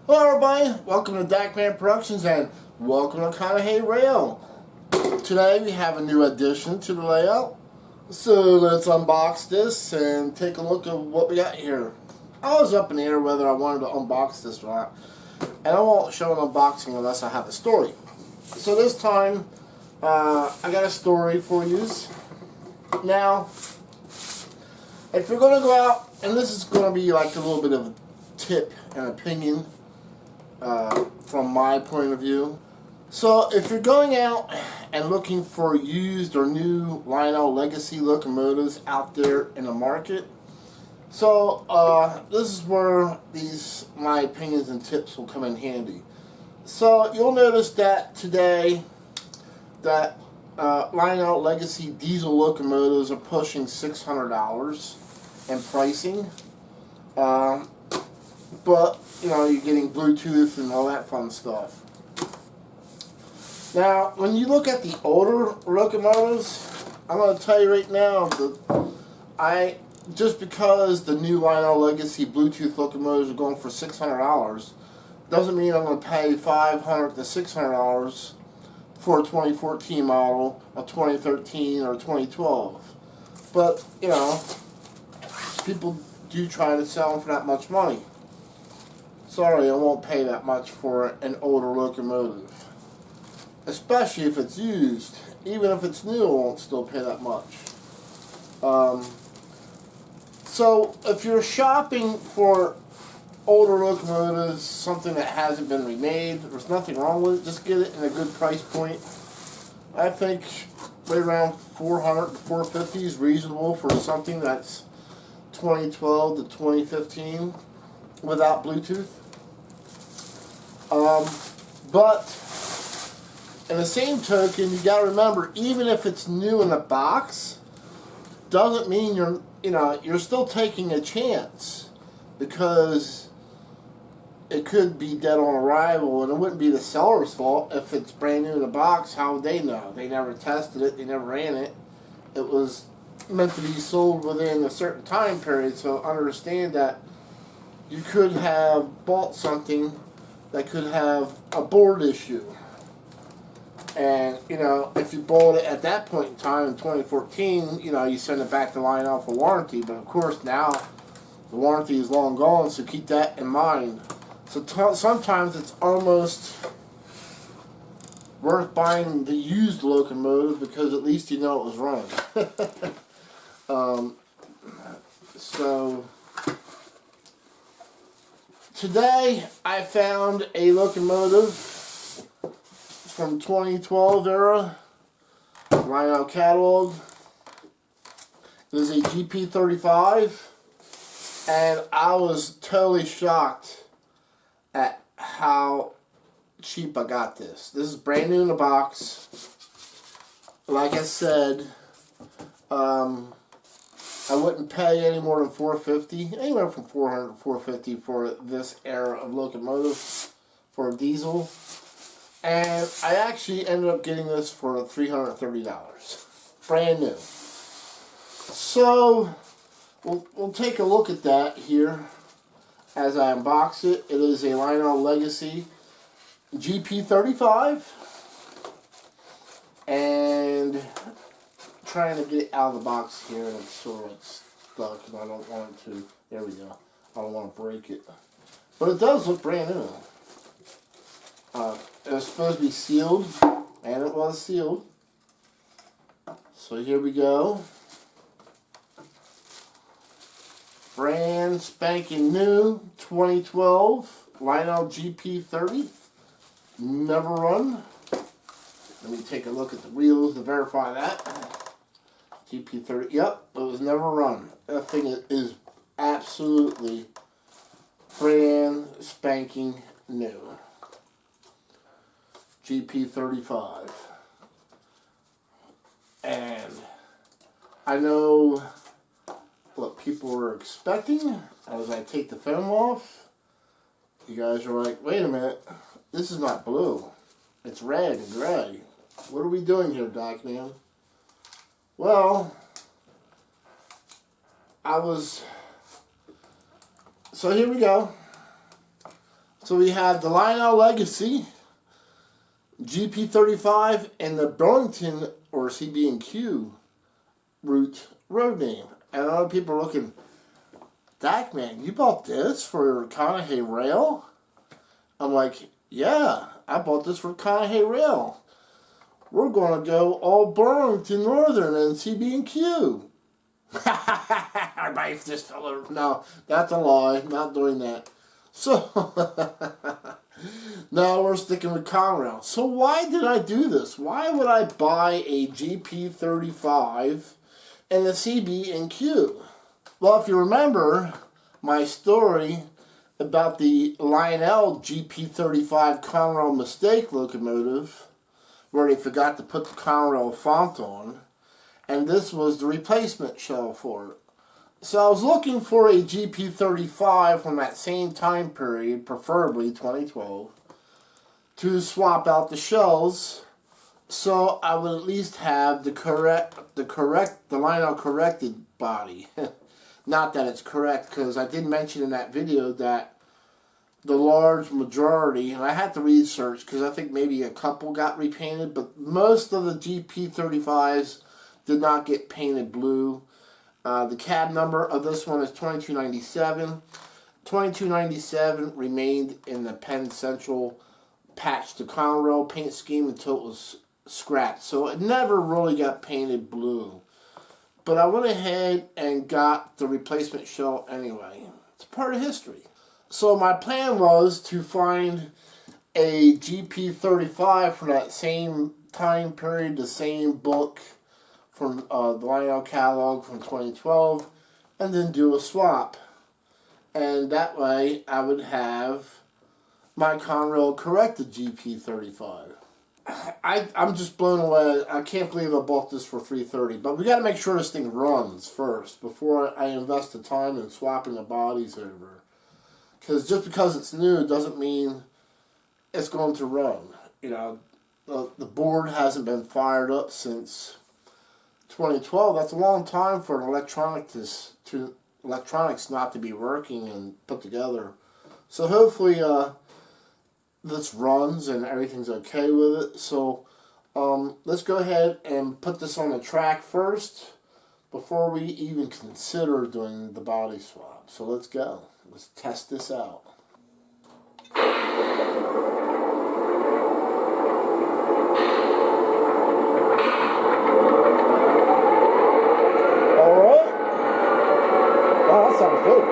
Hello everybody, welcome to Dakman Productions and welcome to Conahey Rail. Today we have a new addition to the layout. So let's unbox this and take a look at what we got here. I was up in the air whether I wanted to unbox this or not. And I won't show an unboxing unless I have a story. So this time, I got a story for you. Now, if you're going to go out, and this is going to be like a little bit of a tip and opinion from my point of view. So if you're going out and looking for used or new Lionel Legacy locomotives out there in the market, so this is where my opinions and tips will come in handy. So you'll notice that today that Lionel Legacy diesel locomotives are pushing $600 in pricing. But, you know, you're getting Bluetooth and all that fun stuff. Now, when you look at the older locomotives, I'm going to tell you right now that just because the new Lionel Legacy Bluetooth locomotives are going for $600 doesn't mean I'm going to pay $500 to $600 for a 2014 model, a 2013, or 2012. But, you know, people do try to sell them for that much money. Sorry, I won't pay that much for an older locomotive. Especially if it's used. Even if it's new, I won't still pay that much. So, if you're shopping for older locomotives, something that hasn't been remade, there's nothing wrong with it. Just get it in a good price point. I think right around $400 to $450 is reasonable for something that's 2012 to 2015 without Bluetooth. But in the same token, you got to remember, even if it's new in the box, doesn't mean you're still taking a chance, because it could be dead on arrival, and it wouldn't be the seller's fault if it's brand new in the box. How would they know? They never tested it, they never ran it. It was meant to be sold within a certain time period, so understand that you could have bought something that could have a board issue. And, you know, if you bought it at that point in time in 2014, you know, you send it back to Lionel for warranty. But, of course, now the warranty is long gone, so keep that in mind. So sometimes it's almost worth buying the used locomotive because at least you know it was run. So today I found a locomotive from 2012 era, Lionel catalog. It is a GP35, and I was totally shocked at how cheap I got this. This is brand new in the box. Like I said, I wouldn't pay any more than $450, anywhere from $400 to $450 for this era of locomotive for a diesel. And I actually ended up getting this for $330, brand new. So we'll take a look at that here as I unbox it. It is a Lionel Legacy GP35, and trying to get it out of the box here, and it's sort of like stuck, and I don't want it to. There we go. I don't want to break it, but it does look brand new. It was supposed to be sealed, and it was sealed. So here we go. Brand spanking new 2012 Lionel GP30. Never run. Let me take a look at the wheels to verify that. GP30, yep, it was never run. That thing is absolutely brand spanking new. GP35. And I know what people were expecting as I take the film off. You guys are like, wait a minute, this is not blue. It's red and gray. What are we doing here, Dakman? Well, So here we go. So we have the Lionel Legacy GP35 and the Burlington or CB&Q road name. And other people are looking, Dakman, you bought this for Conahey Rail? I'm like, yeah, I bought this for Conahey Rail. We're going to go all Burlington Northern and CB&Q. Everybody's just no, that's a lie. Not doing that. So, now we're sticking with Conrail. So why did I do this? Why would I buy a GP35 and a CB&Q? Well, if you remember my story about the Lionel GP35 Conrail mistake locomotive, where they forgot to put the Conrail font on, and this was the replacement shell for it. So I was looking for a GP35 from that same time period, preferably 2012, to swap out the shells, so I would at least have the Lionel corrected body. Not that it's correct, because I did mention in that video that the large majority, and I had to research because I think maybe a couple got repainted, but most of the GP35s did not get painted blue. The cab number of this one is 2297. 2297 remained in the Penn Central patch to Conrail paint scheme until it was scratched. So it never really got painted blue. But I went ahead and got the replacement shell anyway. It's part of history. So my plan was to find a GP35 from that same time period, the same book from the Lionel catalog from 2012, and then do a swap. And that way I would have my Conrail corrected GP35. I'm just blown away. I can't believe I bought this for $330. But we got to make sure this thing runs first before I invest the time in swapping the bodies over. Because just because it's new doesn't mean it's going to run. You know, the board hasn't been fired up since 2012. That's a long time for an electronics not to be working and put together. So hopefully this runs and everything's okay with it. So let's go ahead and put this on the track first before we even consider doing the body swap. So let's go. Let's test this out. Alright. Wow, that sounds good.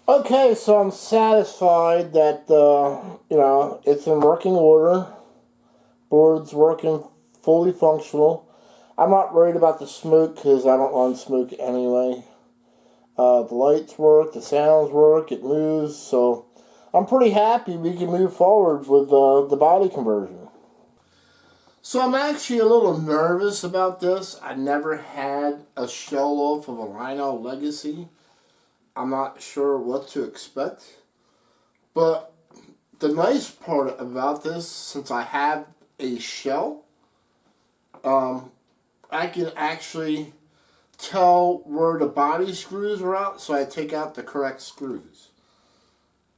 Okay, so I'm satisfied that, it's in working order. Board's working fully functional. I'm not worried about the smoke because I don't run smoke anyway. The lights work, the sounds work, it moves, so I'm pretty happy we can move forward with the body conversion. So I'm actually a little nervous about this. I never had a shell off of a Lionel Legacy. I'm not sure what to expect. But the nice part about this, since I have a shell, I can actually tell where the body screws are out, so I take out the correct screws.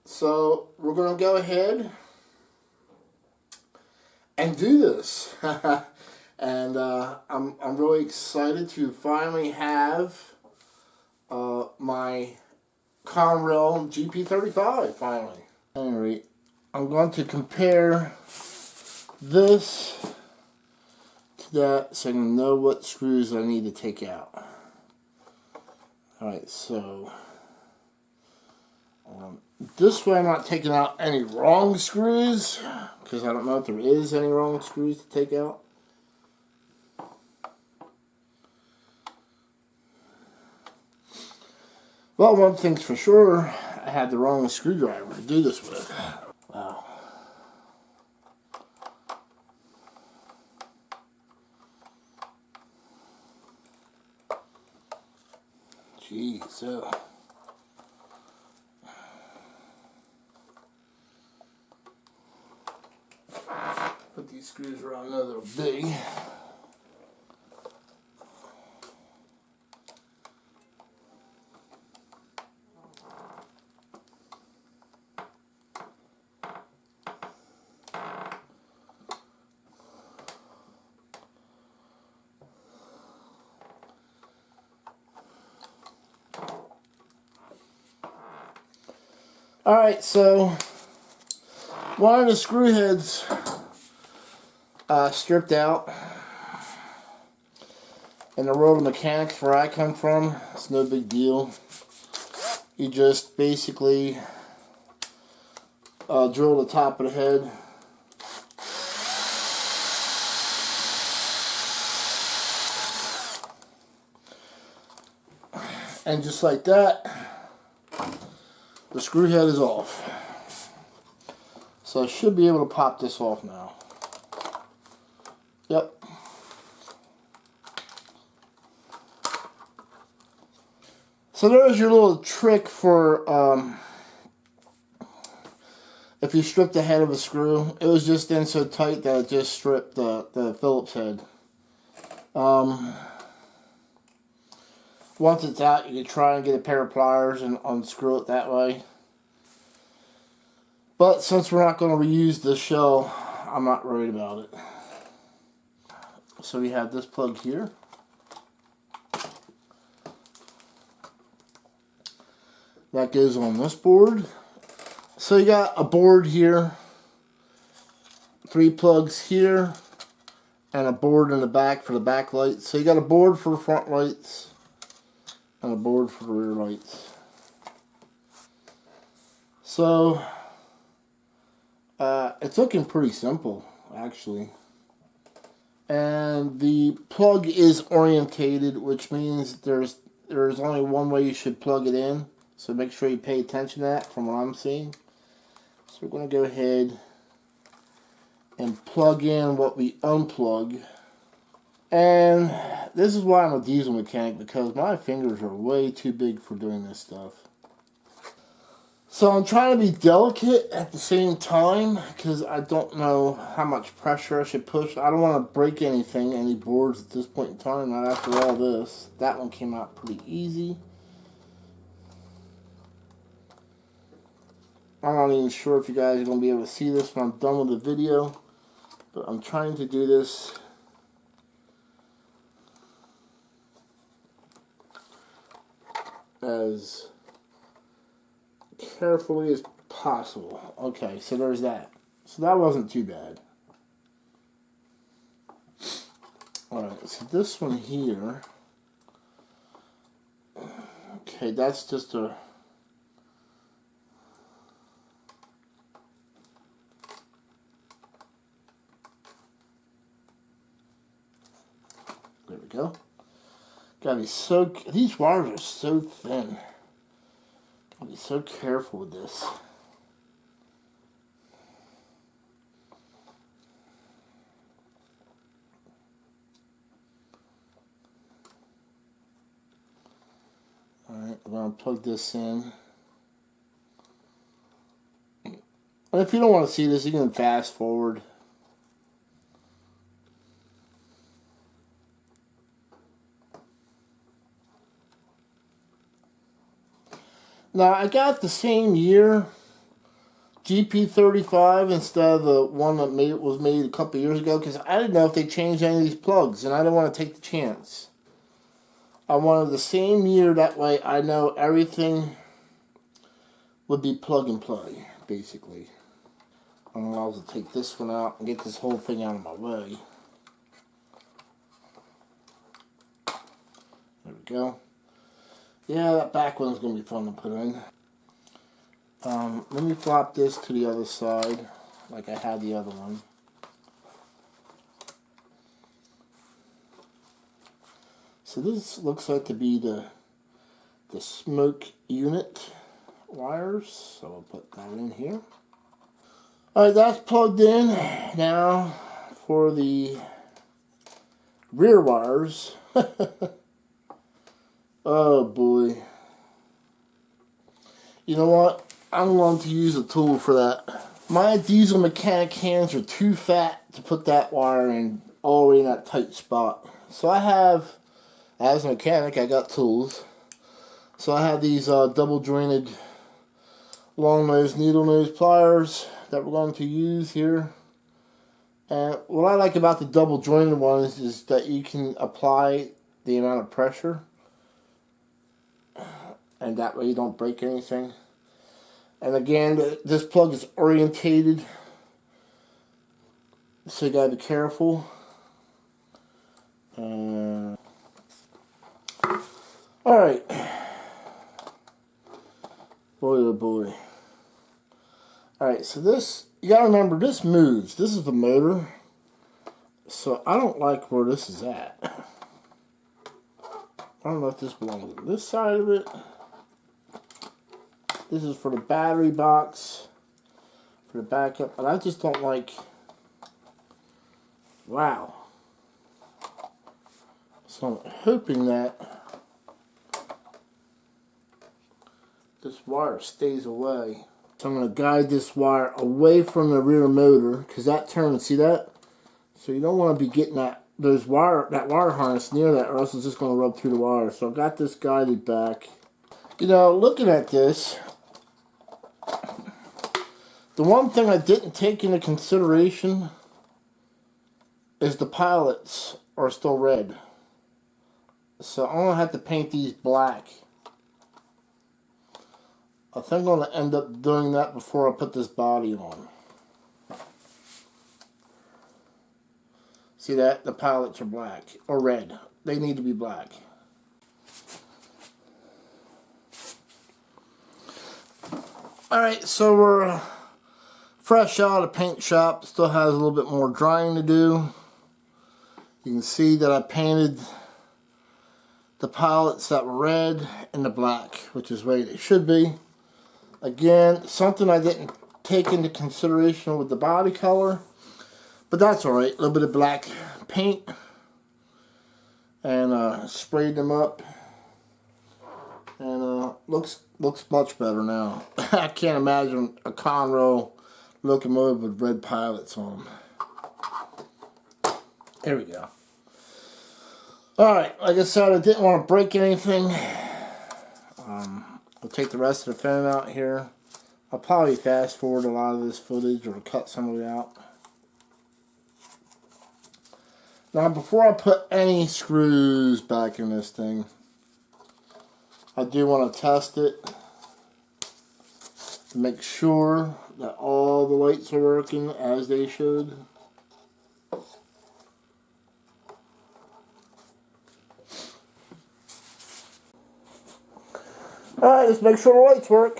So we're going to go ahead and do this. And I'm really excited to finally have my Conrail GP35 finally. Anyway, I'm going to compare this to that so I can know what screws I need to take out. Alright, so this way I'm not taking out any wrong screws, because I don't know if there is any wrong screws to take out. Well, one thing's for sure, I had the wrong screwdriver to do this with. Wow. Jeez, so put these screws around another big. Alright, so one of the screw heads stripped out. In the world of mechanics where I come from, it's no big deal. You just basically drill the top of the head. And just like that, the screw head is off. So I should be able to pop this off now. Yep. So there's your little trick for if you strip the head of a screw. It was just in so tight that it just stripped the Phillips head. Once it's out, you can try and get a pair of pliers and unscrew it that way. But since we're not going to reuse this shell, I'm not worried about it. So we have this plug here. That goes on this board. So you got a board here, 3 plugs here, and a board in the back for the back lights. So you got a board for the front lights and a board for the rear lights. So it's looking pretty simple, actually. And the plug is orientated, which means there's only one way you should plug it in. So make sure you pay attention to that from what I'm seeing. So we're going to go ahead and plug in what we unplug. And this is why I'm a diesel mechanic, because my fingers are way too big for doing this stuff. So I'm trying to be delicate at the same time, because I don't know how much pressure I should push. I don't want to break anything, any boards at this point in time, not after all this. That one came out pretty easy. I'm not even sure if you guys are going to be able to see this when I'm done with the video, but I'm trying to do this as carefully as possible. Okay, so there's that. So that wasn't too bad. Alright, so this one here, okay, that's just a there we go. Gotta be so, these wires are so thin. Gotta be so careful with this. I'm going to plug this in. And if you don't want to see this, you can fast forward. Now, I got the same year GP35 instead of the one that was made a couple years ago, because I didn't know if they changed any of these plugs, and I didn't want to take the chance. I wanted the same year, that way I know everything would be plug and play, basically. I'm going to take this one out and get this whole thing out of my way. There we go. Yeah, that back one's going to be fun to put in. Let me flop this to the other side, like I had the other one. So this looks like to be the smoke unit wires, so I'll put that in here. Alright, that's plugged in. Now for the rear wires. Oh boy. You know what? I'm going to use a tool for that. My diesel mechanic hands are too fat to put that wire in all the way in that tight spot. So I have, as a mechanic, I got tools. So I have these double jointed long nose, needle nose pliers that we're going to use here. And what I like about the double jointed ones is that you can apply the amount of pressure, and that way you don't break anything. And again, this plug is orientated, so you gotta be careful. Alright. Boy oh boy. Alright, so this, you gotta remember, this moves. This is the motor. So I don't like where this is at. I don't know if this belongs on this side of it. This is for the battery box, for the backup, but I just don't like, wow. So I'm hoping that this wire stays away. So I'm going to guide this wire away from the rear motor, because that turns, see that? So you don't want to be getting that wire harness near that, or else it's just going to rub through the wire. So I've got this guided back. You know, looking at this, the one thing I didn't take into consideration is the pilots are still red. So I'm going to have to paint these black. I think I'm going to end up doing that before I put this body on. See that? The pilots are black, or red. They need to be black. Alright, so we're fresh out of the paint shop. Still has a little bit more drying to do. You can see that I painted the pilots that were red and the black, which is the way they should be. Again, something I didn't take into consideration with the body color, but that's alright. A little bit of black paint, and sprayed them up, and looks much better now. I can't imagine a Conrail locomotive with red pilots on them. There we go. Alright, like I said, I didn't want to break anything. I'll take the rest of the film out here. I'll probably fast forward a lot of this footage or cut some of it out. Now, before I put any screws back in this thing, I do want to test it to make sure that all the lights are working as they should. Alright, let's make sure the lights work.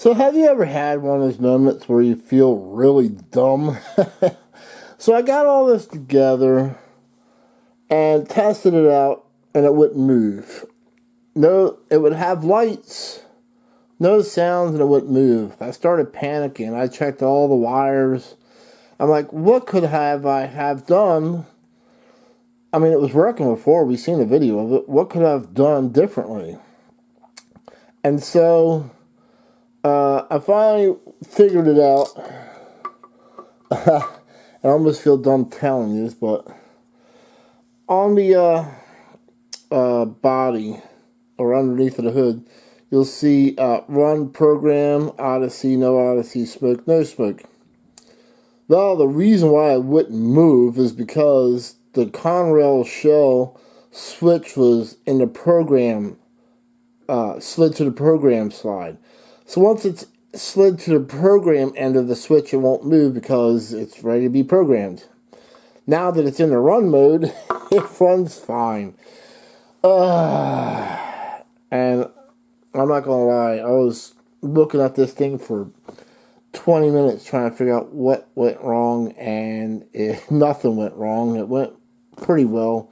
So have you ever had one of those moments where you feel really dumb? So I got all this together and tested it out, and it wouldn't move. No, it would have lights, no sounds, and it wouldn't move. I started panicking. I checked all the wires. I'm like, what could I have done? I mean, it was working before. We've seen a video of it. What could I have done differently? And so I finally figured it out. I almost feel dumb telling you this, but on the body or underneath of the hood, you'll see run program, Odyssey, no Odyssey, smoke, no smoke. Well, the reason why it wouldn't move is because the Conrail shell switch was in the program, slid to the program slide. So once it's slid to the program end of the switch, it won't move because it's ready to be programmed. Now that it's in the run mode, it runs fine. And I'm not gonna lie, I was looking at this thing for 20 minutes trying to figure out what went wrong, and nothing went wrong. It went pretty well,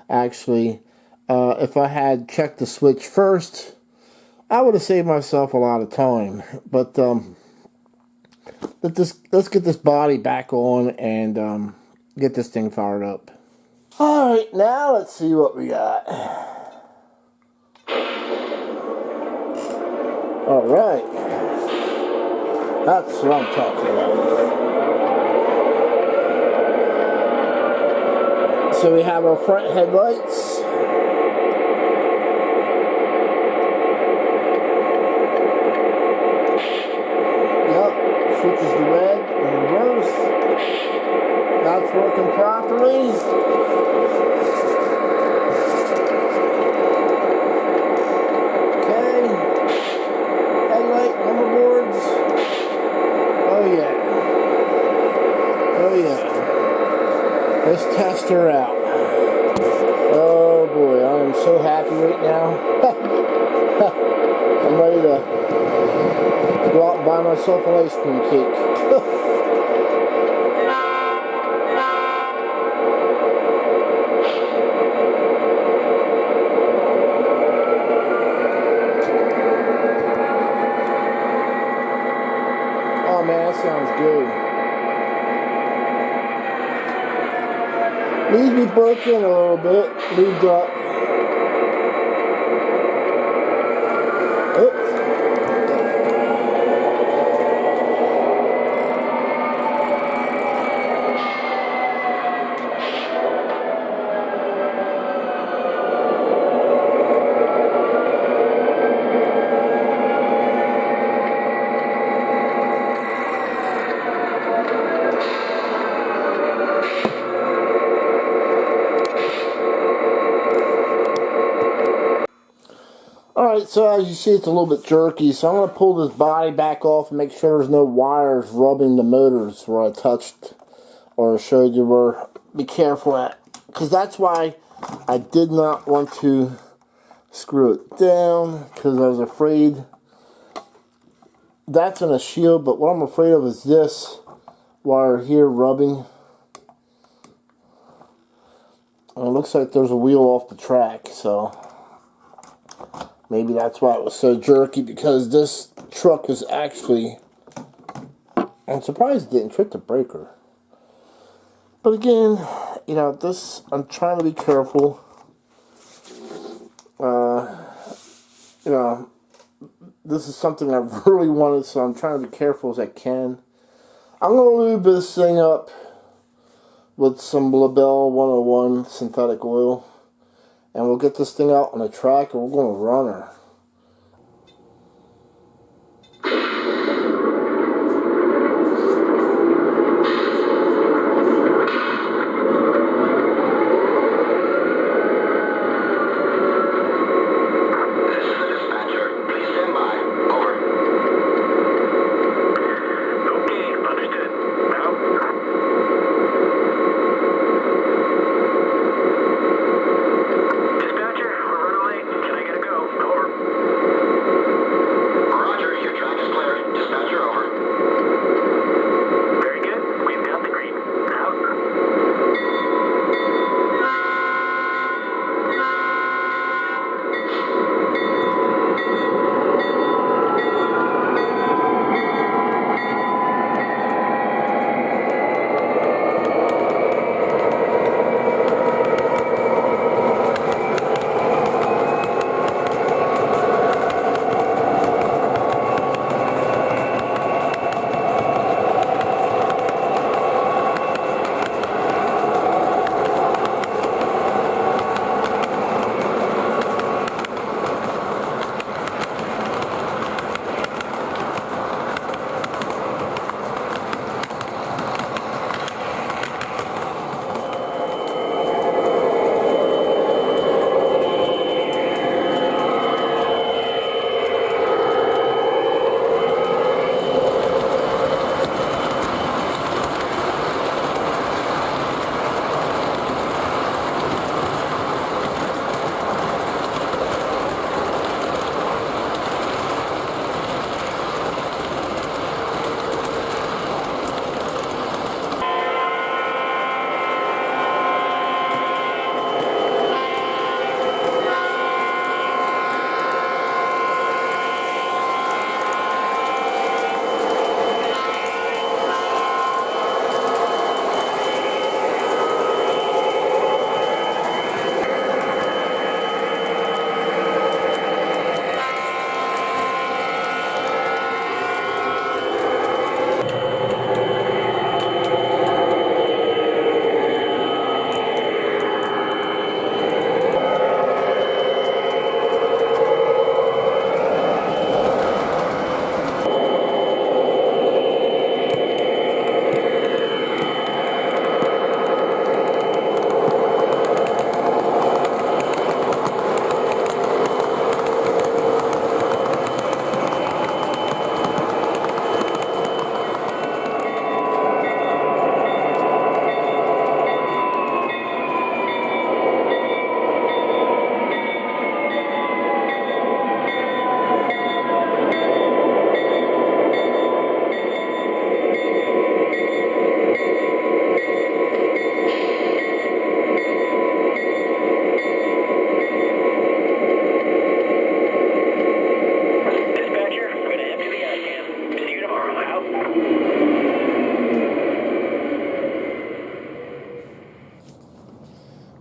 actually. If I had checked the switch first, I would have saved myself a lot of time. But let's get this body back on and get this thing fired up. Alright, now let's see what we got. Alright. That's what I'm talking about. So we have our front headlights. Yep, switches to red and reverse. That's working properly. Okay. Headlight number boards. Oh yeah. Oh yeah. Let's test her out. Oh boy, I am so happy right now. I'm ready to go out and buy myself an ice cream cake. Oh man, that sounds good. Needs to be broken a little bit, lubed up. Oops. Alright, so as you see, it's a little bit jerky, so I'm going to pull this body back off and make sure there's no wires rubbing the motors where I touched or showed you where. Be careful at, because that's why I did not want to screw it down, because I was afraid that's in a shield, but what I'm afraid of is this wire here rubbing. And it looks like there's a wheel off the track, so maybe that's why it was so jerky, because this truck is actually, I'm surprised it didn't trip the breaker. But again, you know, this, I'm trying to be careful. You know, this is something I really wanted, so I'm trying to be careful as I can. I'm going to lube this thing up with some LaBelle 101 synthetic oil. And we'll get this thing out on the track and we're going to run her.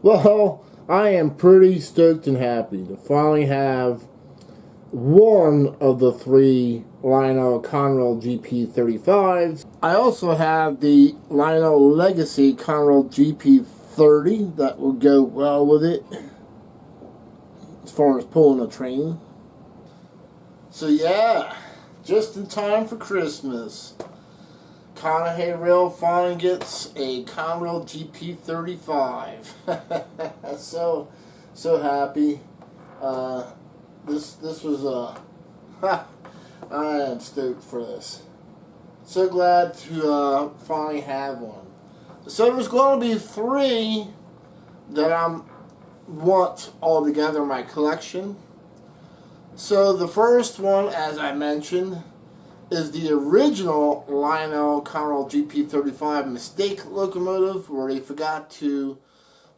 Well, I am pretty stoked and happy to finally have one of the three Lionel Conrail GP35s. I also have the Lionel Legacy Conrail GP30 that will go well with it as far as pulling a train. So yeah, just in time for Christmas, Conahey Rail finally gets a Conrail GP35. so happy. This was I am stoked for this. So glad to finally have one. So there's going to be three that I want all together in my collection. So the first one, as I mentioned, is the original Lionel Conrail GP35 mistake locomotive, where they forgot to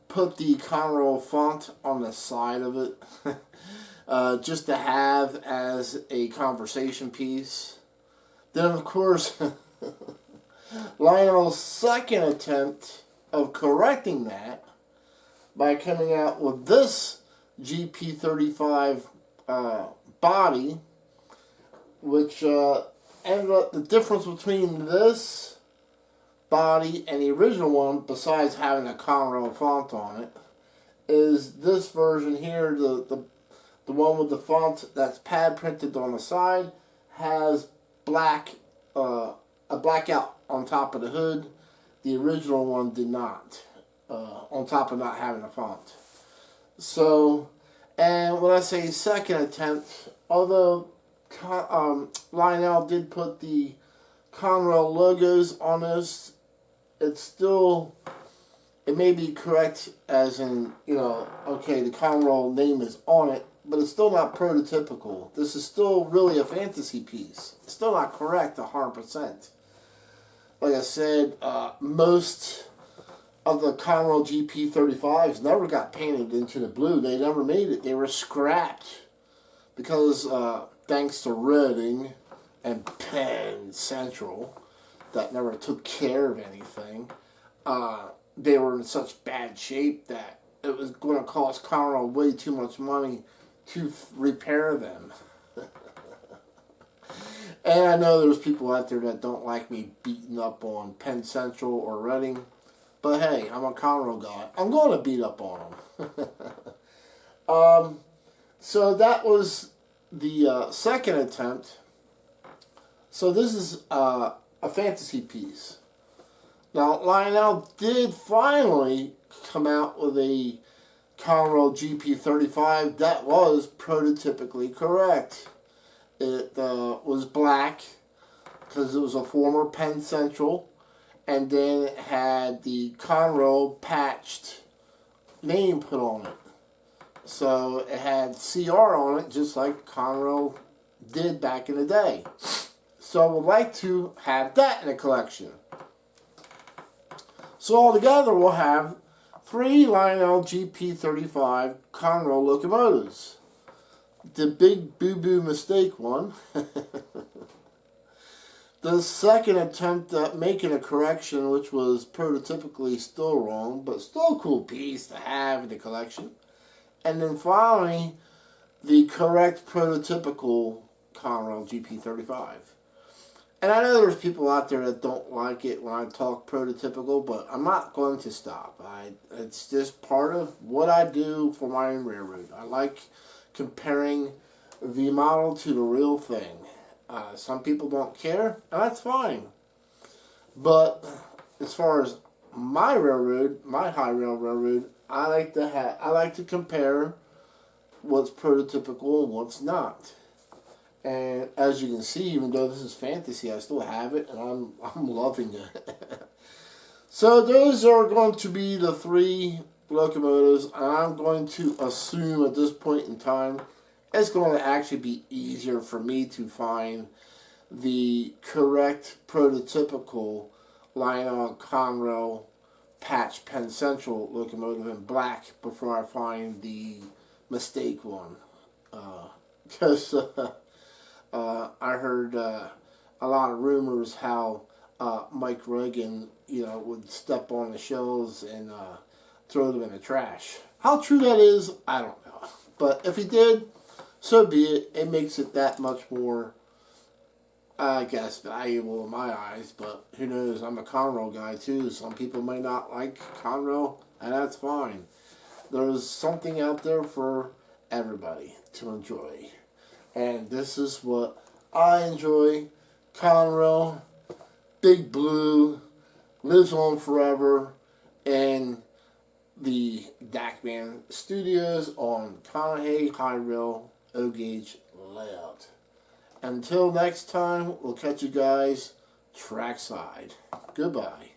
put the Conrail font on the side of it. Just to have as a conversation piece. Then, of course, Lionel's second attempt of correcting that by coming out with this GP35 body, which ended up, the difference between this body and the original one, besides having a Conrail font on it, is this version here, the one with the font that's pad printed on the side, has black, a blackout on top of the hood. The original one did not, on top of not having a font. So, and when I say second attempt, although Lionel did put the Conrail logos on this, it's still, it may be correct as in, you know, okay, the Conrail name is on it, but it's still not prototypical. This is still really a fantasy piece. It's still not correct 100%. Like I said, most of the Conrail GP35s never got painted into the blue. They never made it. They were scrapped because thanks to Reading and Penn Central that never took care of anything, they were in such bad shape that it was going to cost Conrail way too much money to repair them. And I know there's people out there that don't like me beating up on Penn Central or Reading, but hey, I'm a Conrail guy. I'm going to beat up on them. So that was the second attempt. So this is a fantasy piece. Now, Lionel did finally come out with a Conrail GP35 that was prototypically correct. It was black because it was a former Penn Central, and then it had the Conrail patched name put on it. So it had CR on it, just like Conrail did back in the day. So I would like to have that in a collection. So altogether we'll have three Lionel GP35 Conrail locomotives. The big boo-boo mistake one. The second attempt at making a correction, which was prototypically still wrong, but still a cool piece to have in the collection. And then finally, the correct prototypical Conrail GP35. And I know there's people out there that don't like it when I talk prototypical, but I'm not going to stop. It's just part of what I do for my own railroad. I like comparing the model to the real thing. Some people don't care, and that's fine. But as far as my railroad, my high rail railroad, I like to compare what's prototypical and what's not. And as you can see, even though this is fantasy, I still have it, and I'm loving it. So those are going to be the three locomotives, and I'm going to assume at this point in time it's going to actually be easier for me to find the correct prototypical Lionel Conrail patch Penn Central locomotive in black before I find the mistake one. Because I heard a lot of rumors how Mike Reagan, would step on the shelves and throw them in the trash. How true that is, I don't know. But if he did, so be it. It makes it that much more, I guess, valuable in my eyes. But who knows? I'm a Conrail guy too. Some people may not like Conrail, and that's fine. There's something out there for everybody to enjoy. And this is what I enjoy. Conrail, Big Blue, lives on forever, and the Dakman Studios on Conahey High Rail O-Gauge layout. Until next time, we'll catch you guys trackside. Goodbye.